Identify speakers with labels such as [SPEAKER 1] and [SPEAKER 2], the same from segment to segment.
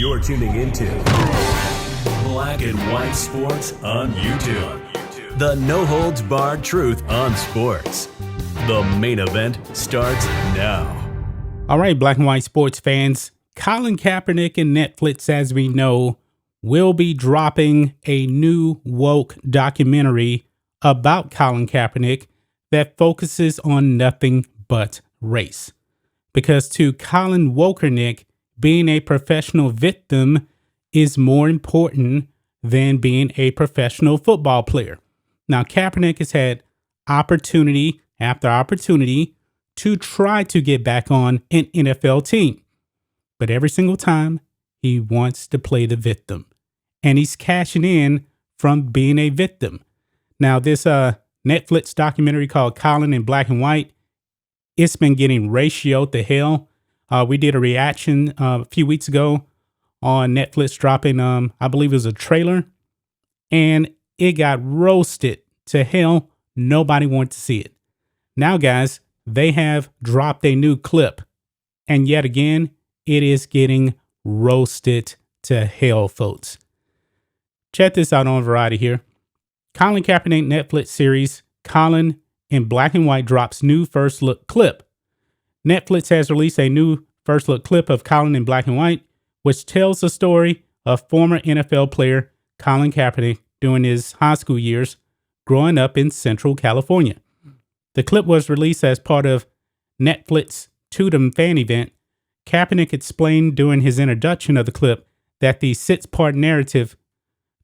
[SPEAKER 1] You're tuning into Black and White Sports on YouTube. The no-holds-barred truth on sports. The main event starts now.
[SPEAKER 2] All right, Black and White Sports fans. Colin Kaepernick and Netflix, as we know, will be dropping a new woke documentary about Colin Kaepernick that focuses on nothing but race. Because to Colin Wokernick, being a professional victim is more important than being a professional football player. Now, Kaepernick has had opportunity after opportunity to try to get back on an NFL team. But every single time, he wants to play the victim. And he's cashing in from being a victim. Now, this Netflix documentary called Colin in Black and White, it's been getting ratioed to hell. We did a reaction a few weeks ago on Netflix dropping, I believe it was a trailer, and it got roasted to hell. Nobody wanted to see it. Now, guys, they have dropped a new clip, and yet again, it is getting roasted to hell, folks. Check this out on Variety here. Colin Kaepernick Netflix series, Colin in Black and White drops new first look clip. Netflix has released a new first look clip of Colin in Black and White, which tells the story of former NFL player Colin Kaepernick during his high school years growing up in Central California. The clip was released as part of Netflix Totem fan event. Kaepernick explained during his introduction of the clip that the 6-part narrative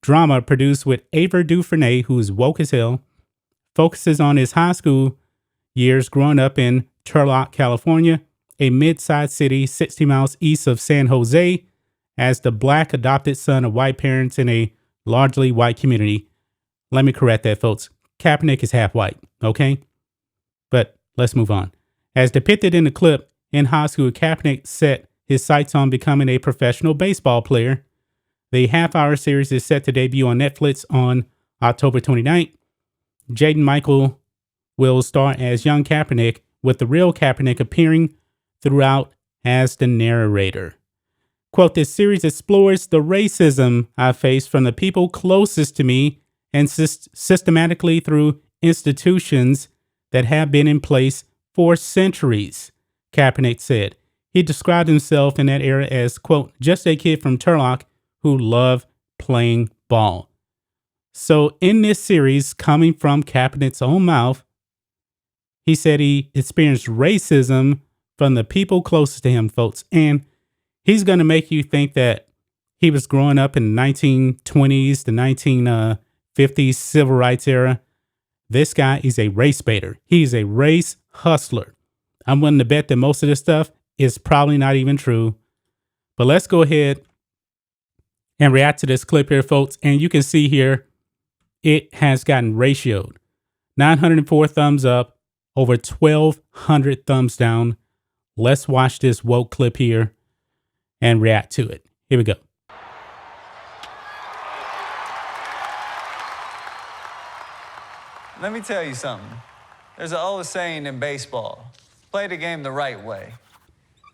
[SPEAKER 2] drama produced with Ava DuVernay, who is woke as hell, focuses on his high school years growing up in Turlock, California, a mid-sized city 60 miles east of San Jose, as the black adopted son of white parents in a largely white community. Let me correct that, folks. Kaepernick is half white, okay? But let's move on. As depicted in the clip, in high school, Kaepernick set his sights on becoming a professional baseball player. The half-hour series is set to debut on Netflix on October 29th. Jaden Michael will star as young Kaepernick, with the real Kaepernick appearing throughout as the narrator. Quote, this series explores the racism I faced from the people closest to me and systematically through institutions that have been in place for centuries, Kaepernick said. He described himself in that era as, quote, just a kid from Turlock who loved playing ball. So in this series, coming from Kaepernick's own mouth, he said he experienced racism from the people closest to him, folks. And he's going to make you think that he was growing up in the 1920s, the 1950s civil rights era. This guy is a race baiter. He's a race hustler. I'm willing to bet that most of this stuff is probably not even true. But let's go ahead and react to this clip here, folks. And you can see here, it has gotten ratioed. 904 thumbs up. Over 1,200 thumbs down. Let's watch this woke clip here and react to it. Here we go.
[SPEAKER 3] Let me tell you something. There's an old saying in baseball, play the game the right way.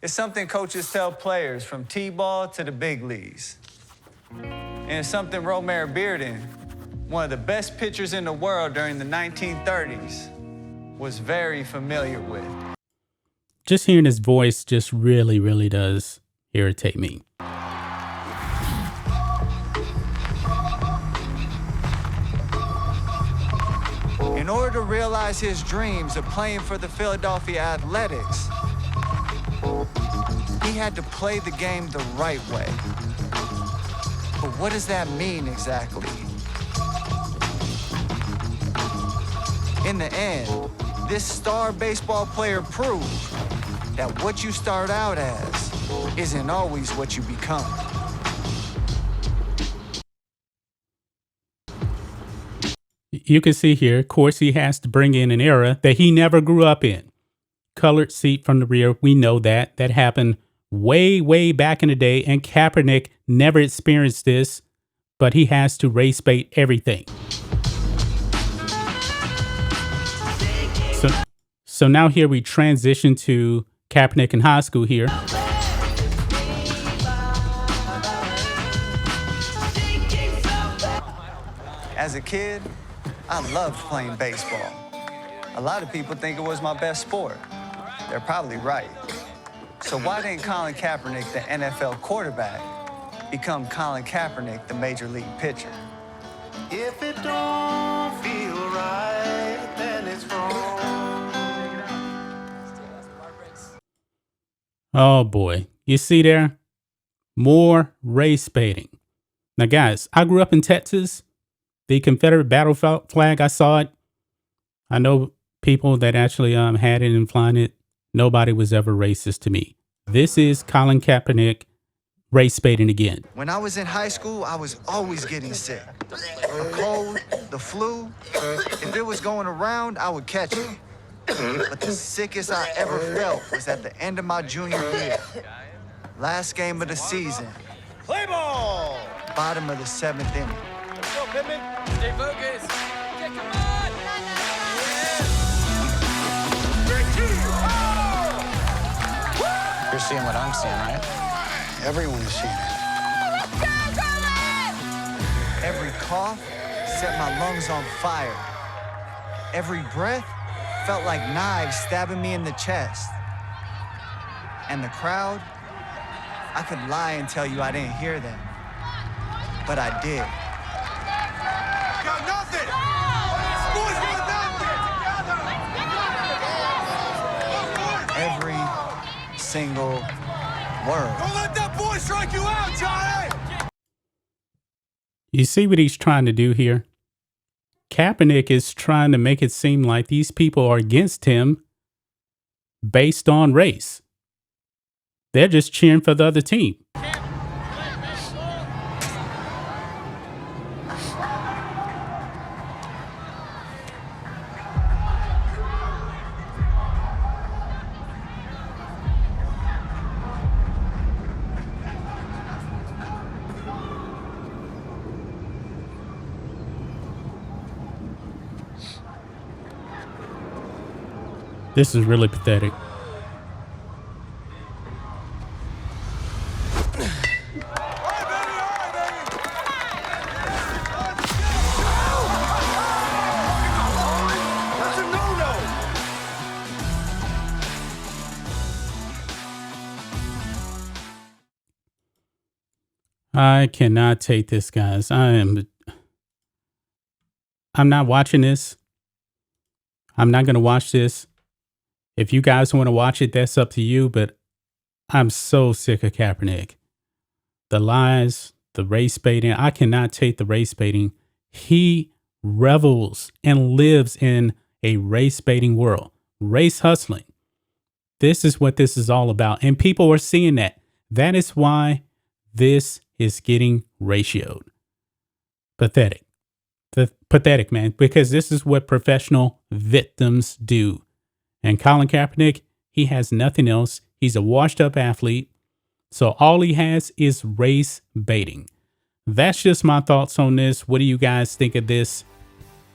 [SPEAKER 3] It's something coaches tell players from T-ball to the big leagues. And it's something Romare Bearden, one of the best pitchers in the world during the 1930s, was very familiar with.
[SPEAKER 2] Just hearing his voice just really does irritate me.
[SPEAKER 3] In order to realize his dreams of playing for the Philadelphia Athletics, he had to play the game the right way. But what does that mean exactly? In the end, this star baseball player proved that what you start out as isn't always what you become.
[SPEAKER 2] You can see here, of course, he has to bring in an era that he never grew up in. Colored seat from the rear, we know that. That happened way back in the day, and Kaepernick never experienced this, but he has to race bait everything. So now here we transition to Kaepernick in high school here.
[SPEAKER 3] As a kid, I loved playing baseball. A lot of people think it was my best sport. They're probably right. So why didn't Colin Kaepernick, the NFL quarterback, become Colin Kaepernick, the Major League pitcher?
[SPEAKER 4] If it don't feel right, then it's wrong.
[SPEAKER 2] Oh boy. You see there? More race baiting. Now guys, I grew up in Texas. The Confederate battle flag, I saw it. I know people that actually had it and flying it. Nobody was ever racist to me. This is Colin Kaepernick race baiting again.
[SPEAKER 3] When I was in high school, I was always getting sick. A cold, the flu. If it was going around, I would catch it. But the sickest I ever felt was at the end of my junior year. Last game of the season.
[SPEAKER 4] Play ball!
[SPEAKER 3] Bottom of the 7th inning.
[SPEAKER 4] Let's go, Pittman. Stay focused. Yeah, come on!
[SPEAKER 5] You're seeing what I'm seeing, right? Everyone is seeing it.
[SPEAKER 3] Every cough set my lungs on fire. Every breath felt like knives stabbing me in the chest. And the crowd, I could lie and tell you I didn't hear them. But I did.
[SPEAKER 4] Got nothing! Boys got nothing!
[SPEAKER 3] Every single word.
[SPEAKER 4] Don't let that boy strike you out, Johnny!
[SPEAKER 2] You see what he's trying to do here? Kaepernick is trying to make it seem like these people are against him based on race. They're just cheering for the other team. This is really pathetic.
[SPEAKER 4] That's a no-no!
[SPEAKER 2] I cannot take this, guys. I'm not watching this. I'm not going to watch this. If you guys want to watch it, that's up to you, but I'm so sick of Kaepernick. The lies, the race baiting. I cannot take the race baiting. He revels and lives in a race baiting world, race hustling. This is what this is all about. And people are seeing that. That is why this is getting ratioed. Pathetic. Pathetic, man, because this is what professional victims do. And Colin Kaepernick, he has nothing else. He's a washed up athlete. So all he has is race baiting. That's just my thoughts on this. What do you guys think of this?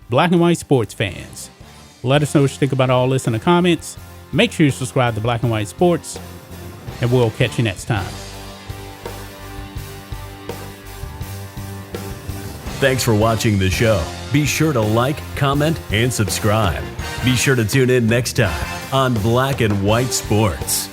[SPEAKER 2] Black and white sports fans, let us know what you think about all this in the comments. Make sure you subscribe to Black and White Sports, and we'll catch you next time.
[SPEAKER 1] Thanks for watching the show. Be sure to like, comment, and subscribe. Be sure to tune in next time on Black and White Sports.